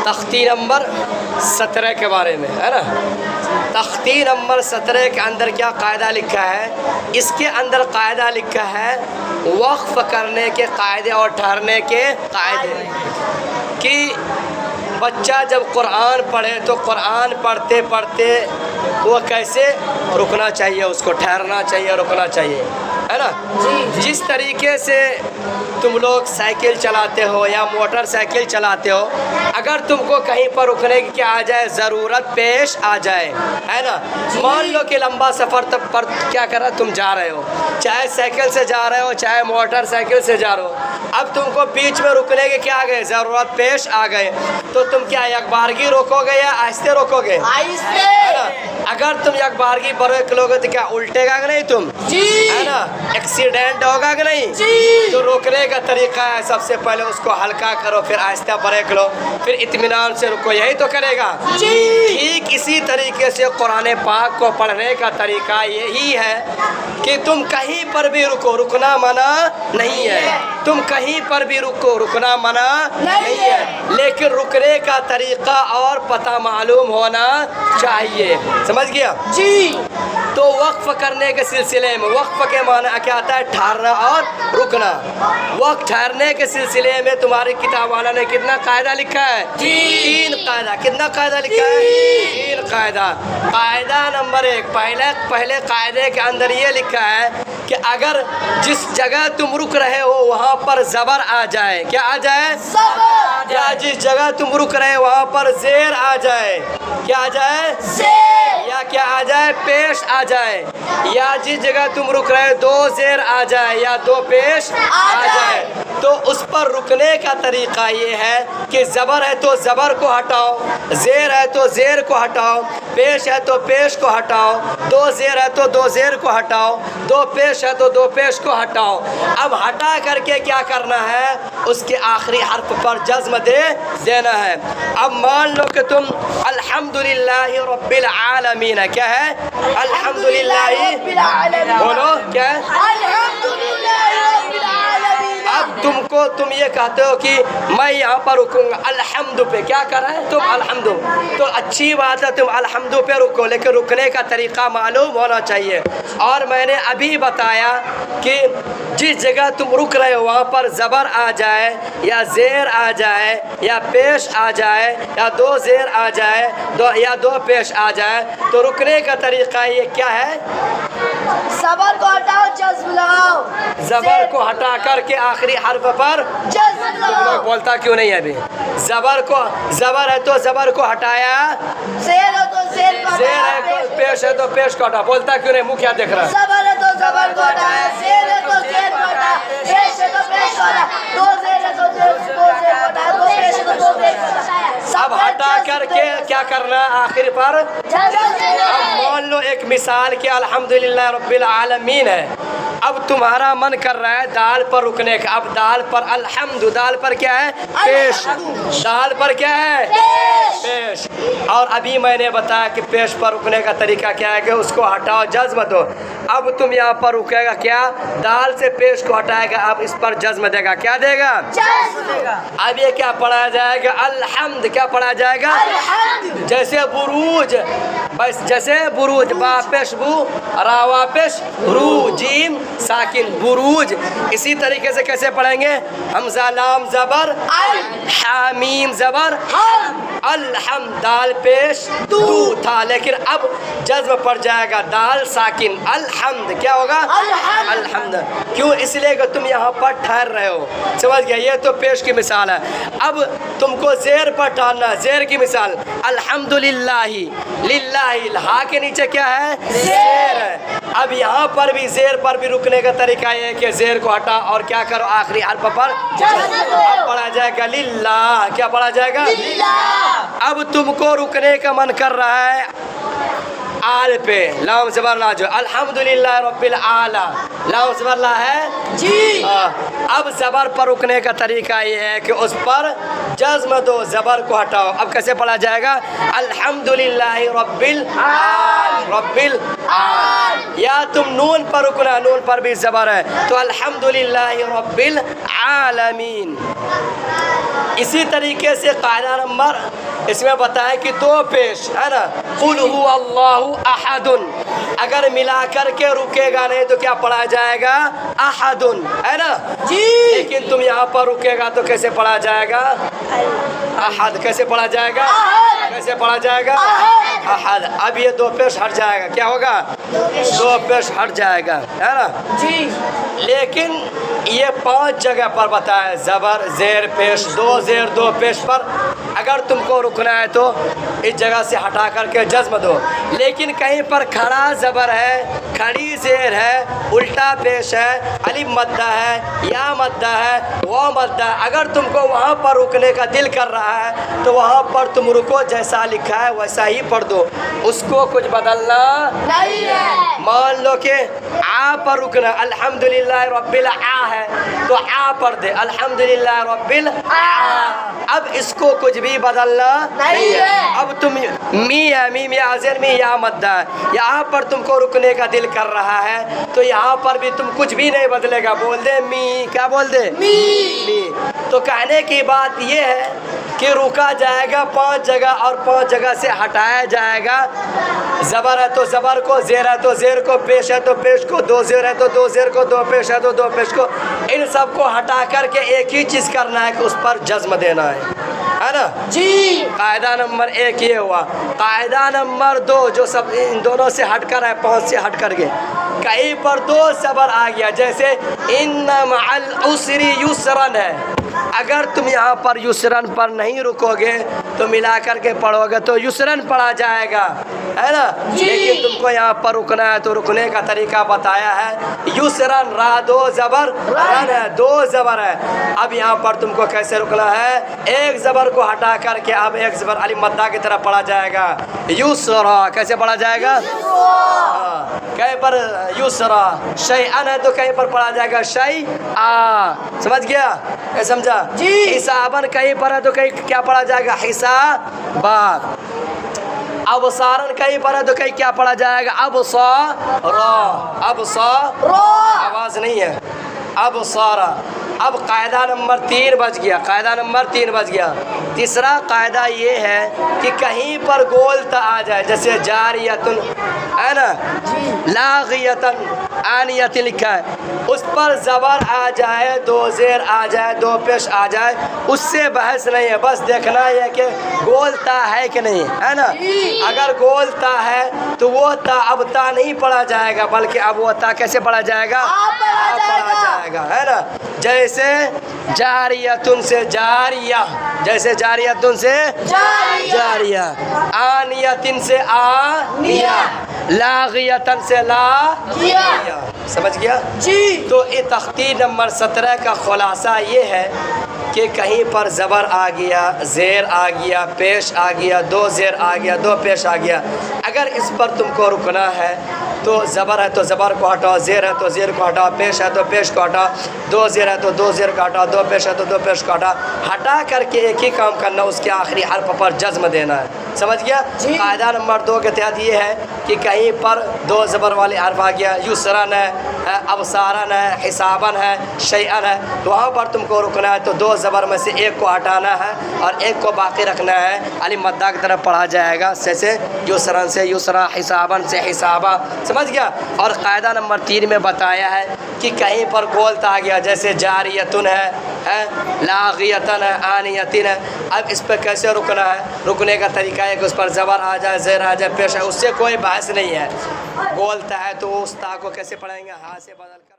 تختی نمبر 17 کے بارے میں ہے نا. تختی نمبر 17 کے اندر کیا قاعدہ لکھا ہے؟ اس کے اندر قاعدہ لکھا ہے وقف کرنے کے قاعدے اور ٹھہرنے کے قاعدے. کہ بچہ جب قرآن پڑھے تو قرآن پڑھتے پڑھتے وہ کیسے رکنا چاہیے، اس کو ٹھہرنا چاہیے، رکنا چاہیے، ہے نا. جس طریقے سے تم لوگ سائیکل چلاتے ہو یا موٹر سائیکل چلاتے ہو، اگر تم کو کہیں پر رکنے کی کیا آ جائے، ضرورت پیش آ جائے، ہے نا. مان لو کہ لمبا سفر تب پر کیا کر رہا تم جا رہے ہو، چاہے سائیکل سے جا رہے ہو چاہے موٹر سائیکل سے جا رہے ہو، اب تم کو بیچ میں رکنے کے کیا آ گئے، ضرورت پیش آ گئے، تو تم کیا یک بارگی روکو گے یا آہستہ روکو گے؟ آہستہ. اگر تم یک بارگی بریک لوگے تو کیا الٹے گا کہ نہیں تم، ہے نا، ایکسیڈنٹ ہوگا کہ نہیں. تو روکنے کا طریقہ ہے سب سے پہلے اس کو ہلکا کرو، پھر آہستہ بریک لو، پھر اطمینان سے رکو، یہی تو کرے گا. ٹھیک اسی طریقے سے قرآن پاک کو پڑھنے کا طریقہ یہی ہے کہ تم کہیں پر بھی رکو، رکنا منع نہیں ہے. تم کہیں پر بھی رکو، رکنا منع نہیں ہے، لیکن رکنے کا طریقہ اور پتہ معلوم ہونا چاہیے. سمجھ گیا؟ جی. تو وقف کرنے کے سلسلے میں وقف کے معنی کیا آتا ہے؟ ٹھہرنا اور رکنا. وقت ٹھہرنے کے سلسلے میں تمہاری کتاب والا نے کتنا قاعدہ لکھا ہے؟ 3 قاعدہ. کتنا قاعدہ لکھا ہے؟ 3 قاعدہ. قاعدہ نمبر 1، پہلے قاعدے کے اندر یہ لکھا ہے کہ اگر جس جگہ تم رک رہے ہو وہاں پر زبر آ جائے، کیا آ جائے؟ زبر. یا جس جگہ تم رک رہے وہاں پر زیر آ جائے، کیا آ جائے؟ زیر. یا کیا آ جائے؟ پیش آ جائے. یا جس جگہ تم رک رہے 2 زیر آ جائے یا 2 پیش آ جائے. تو اس پر رکنے کا طریقہ یہ ہے کہ زبر ہے تو زبر کو ہٹاؤ، زیر ہے تو زیر کو ہٹاؤ، پیش ہے تو پیش کو ہٹاؤ، 2 زیر ہے تو 2 زیر کو ہٹاؤ، 2 پیش ہے تو 2 پیش کو ہٹاؤ. اب ہٹا کر کے کیا کرنا ہے؟ اس کے آخری حرف پر جزم دے دینا ہے. اب مان لو کہ تم الحمدللہ رب العالمین، کیا ہے؟ الحمدللہ رب العالمین. بولو کیا ہے؟ الحمدللہ رب العالمین. اب تم یہ کہتے ہو کہ میں یہاں پر رکوں گا الحمد پہ، کیا کر رہے ہیں تم؟ الحمد. تو اچھی بات ہے تم الحمد پہ رکو، لیکن رکنے کا طریقہ معلوم ہونا چاہیے. اور میں نے ابھی بتایا کہ جس جگہ تم رک رہے ہو وہاں پر زبر آ جائے یا زیر آ جائے یا پیش آ جائے یا 2 زیر آ جائے یا 2 پیش آ جائے، تو رکنے کا طریقہ یہ کیا ہے؟ زبر کو ہٹاؤ، جزم لگاؤ. زبر کو ہٹا کر کے آخری حرف پر جزم لگاؤ. بولتا کیوں نہیں ہے ابھی؟ زبر ہے تو زبر کو ہٹایا، زیر ہے تو زیر کو زیر ہے ہٹایا. تو پیش ہے تو پیش کو ہٹا. بولتا کیوں نہیں؟ منہ کیا دیکھ رہا ہے؟ زبر ہے تو زبر کو ہٹایا، زیر ہے تو زیر کو ہٹایا، پیش ہے تو پیش کو ہٹایا، 2 زیر ہے تو 2 زیر کو ہٹایا، 2 پیش ہے تو 2 پیش کو ہٹایا. اب ہٹا کر کے کیا کرنا ہے آخر پر؟ اب مان لو ایک مثال کہ الحمدللہ رب العالمین ہے. اب تمہارا من کر رہا ہے دال پر رکنے کا. اب دال پر الحمد، دال پر کیا ہے؟ پیش. دال پر کیا ہے؟ پیش. اور ابھی میں نے بتایا کہ پیش پر رکنے کا طریقہ کیا ہے کہ اس کو ہٹاؤ، جزم دو. اب تم یہاں پر رکے گا، کیا؟ دال سے پیش کو ہٹائے گا، اب اس پر جزم دے گا، کیا دے گا؟ اب یہ کیا پڑھا جائے گا؟ الحمد. کیا پڑھا جائے گا؟ جیسے بروج، بس جیسے بروج، با پیش بو، را وا پیش رو، جیم ساکن، بروج. اسی طریقے سے کیسے پڑھیں گے؟ حمزہ لام زبر، حامیم زبر، الحمد، دال پیش دو تھا، لیکن اب جزم پڑ جائے گا، دال ساکن، الحمد. کیا ہوگا؟ الحمد. کیوں؟ اس لیے کہ تم یہاں پر ٹھہر رہے ہو. سمجھ گیا؟ یہ تو پیش کی مثال ہے. اب تم کو زیر پر ٹھہرنا، زیر کی مثال الحمدللہ، للہ، ہا کے نیچے کیا ہے؟ زیر ہے. اب یہاں پر بھی زیر پر بھی رکنے کا طریقہ یہ ہے کہ زیر کو ہٹا اور کیا کرو؟ آخری حرف پر اب پڑھا جائے گا للہ. کیا پڑھا جائے گا؟ اب تم کو رکنے کا من کر رہا ہے आल पे लाम ज़बर ला जो अल्हम्दुलिल्लाह रब्बिल आला लाम ज़बर ला है जी। अब ज़बर पर रुकने का तरीका ये है कि उस पर जज़्म दो, ज़बर को हटाओ। अब कैसे पढ़ा जाएगा? अल्हम्दुलिल्लाह रब्बिल आल। या तुम नून पर रुकना, नून पर भी ज़बर है तो अल्हम्दुलिल्लाह रब्बिल आलमीन। इसी तरीके से कायदा नंबर इसमें बताया कि दो पेश है ना, कुल हु अल्लाहु अहदुन, अगर मिला करके रुकेगा नहीं तो क्या पढ़ा जाएगा? अहदुन, है ना जी। लेकिन तुम यहाँ पर रुकेगा तो कैसे पढ़ा जाएगा? अहद। कैसे पढ़ा जाएगा? कैसे पढ़ा जाएगा? अहद। अब ये दो पेश हट जाएगा, क्या होगा? दो पेश हट जाएगा, है ना जी। लेकिन ये 5 जगह पर बताया, ज़बर ज़ेर पेश, दो ज़ेर दो पेश पर अगर तुमको रुकना है तो इस जगह से हटा करके जज़्म दो। लेकिन कहीं पर खड़ा ज़बर है, खड़ी ज़ेर है, उल्टा पेश है, अलिफ मद्दा है, या मद्दा है, वाव मद्दा है, अगर तुमको वहाँ पर रुकने का दिल कर रहा है तो वहाँ पर तुम रुको, जैसा लिखा है वैसा ही पढ़ दो, उसको कुछ बदलना नहीं है। मान लो कि आ पर रुकना, अल्हम्दुलिल्लाह रब्बिल आ है तो आ पढ़ दे, अल्हम्दुलिल्लाह रब्बिल आ। अब इसको कुछ भी बदलना नहीं है। अब तुम मी है, मी आज़र में या मद्दा है, यहाँ पर तुमको रुकने का दिल कर रहा है तो यहाँ पर भी तुम कुछ भी नहीं बदलेगा, बोल दे मी। क्या बोल दे? मी। तो कहने की बात ये है कि रुका जाएगा 5 जगह और 5 जगह से हटाया जाएगा। ज़बर है तो ज़बर को, ज़ेर है तो ज़ेर को, पेश है तो पेश को, दो ज़ेर है तो दो ज़ेर को, दो पेश है तो दो पेश को, इन सबको हटा करके एक ही चीज़ करना है कि उस पर जज़्म देना है ना जी। कायदा नंबर 1 ये हुआ। कायदा नंबर 2 जो सब इन दोनों से हट कर है, 5 से हट कर के कहीं पर 2 ज़बर आ गया, जैसे इन्ना मअल उसरी युसरन है, अगर तुम यहाँ पर युसरन पर नहीं रुकोगे तो मिला करके पढ़ोगे तो युसरन पढ़ा जाएगा, है ना। लेकिन तुमको यहाँ पर रुकना है तो रुकने का तरीका बताया है, युसरन रा 2 ज़बर रन है, 2 ज़बर है। अब यहाँ पर तुमको कैसे रुकना है? एक ज़बर को हटा करके अब एक ज़बर अलिफ मद्दा की तरह पढ़ा जाएगा, युसरा। कैसे पढ़ा जाएगा? कहीं पर युसरा, शैअन है तो कहीं पर पढ़ा जाएगा शैआ। समझ गया? क्या समझा जी। हिसाबन कहीं पर है तो कहीं क्या पढ़ा जाएगा? हिसाबा। अबसारन कहीं पर है तो कहीं क्या पढ़ा जाएगा? अबसारा। अबसारा, आवाज़ नहीं है, अबसारा। अब कायदा नंबर 3 बच गया, कायदा नंबर 3 बच गया। तीसरा कायदा ये है कि कहीं पर गोलता आ जाए, जैसे जारियतुन है ना, लागियतन आनियतिन लिखा है, उस पर ज़बर आ जाए, 2 ज़ेर आ जाए, 2 पेश आ जाए, उससे बहस नहीं है, बस देखना है कि गोलता है कि नहीं, है ना। अगर गोलता है तो वो ता अब ता नहीं पढ़ा जाएगा, बल्कि अब वो ता कैसे पढ़ा जाएगा? पढ़ा जाएगा, है ना। जैसे जारियतुन से जारिया, जैसे जारियतुन से जारिया, आनियतिन से आनिया, लागियतन से लागिया। समझ गया जी। तो ये तख्ती नंबर 17 का खुलासा ये है कि कहीं पर ज़बर आ गया, ज़ेर आ गया, पेश आ गया, 2 ज़ेर आ गया, 2 पेश आ गया, अगर इस पर तुमको रुकना है तो ज़बर है तो ज़बर को हटाओ, ज़ेर है तो ज़ेर को हटाओ, पेश है तो पेश को हटाओ, 2 ज़ेर है तो 2 ज़ेर को हटाओ, 2 पेश है तो 2 पेश को हटाओ, हटा करके एक ही काम करना, उसके आखिरी हर्फ पर जज़्म देना है। समझ गया? कायदा नंबर 2 के तहत ये है कि कहीं पर 2 ज़बर वाले हर्फ आ गया, युसरन है, अबसारन है, हिसाबन है, शैअन है, तो वहाँ पर तुमको रुकना है तो 2 ज़बर में से एक को हटाना है और एक को बाकी रखना है, अलिफ मद्दा की तरफ पढ़ा जाएगा, जैसे युसरन से युसरा, हिसाबन से हिसाबा। समझ गया? और कायदा नंबर 3 में बताया है कि कहीं पर गोलता आ गया, जैसे जारियतुन है, लागियतन है, आनियतिन है, अब इस पर कैसे रुकना है? रुकने का तरीका है कि उस पर ज़बर आ जाए, ज़ेर आ जाए, पेश है, उससे कोई बहस नहीं है। गोलता है तो उस ता को कैसे पढ़ेंगे? हाथ से बदल कर।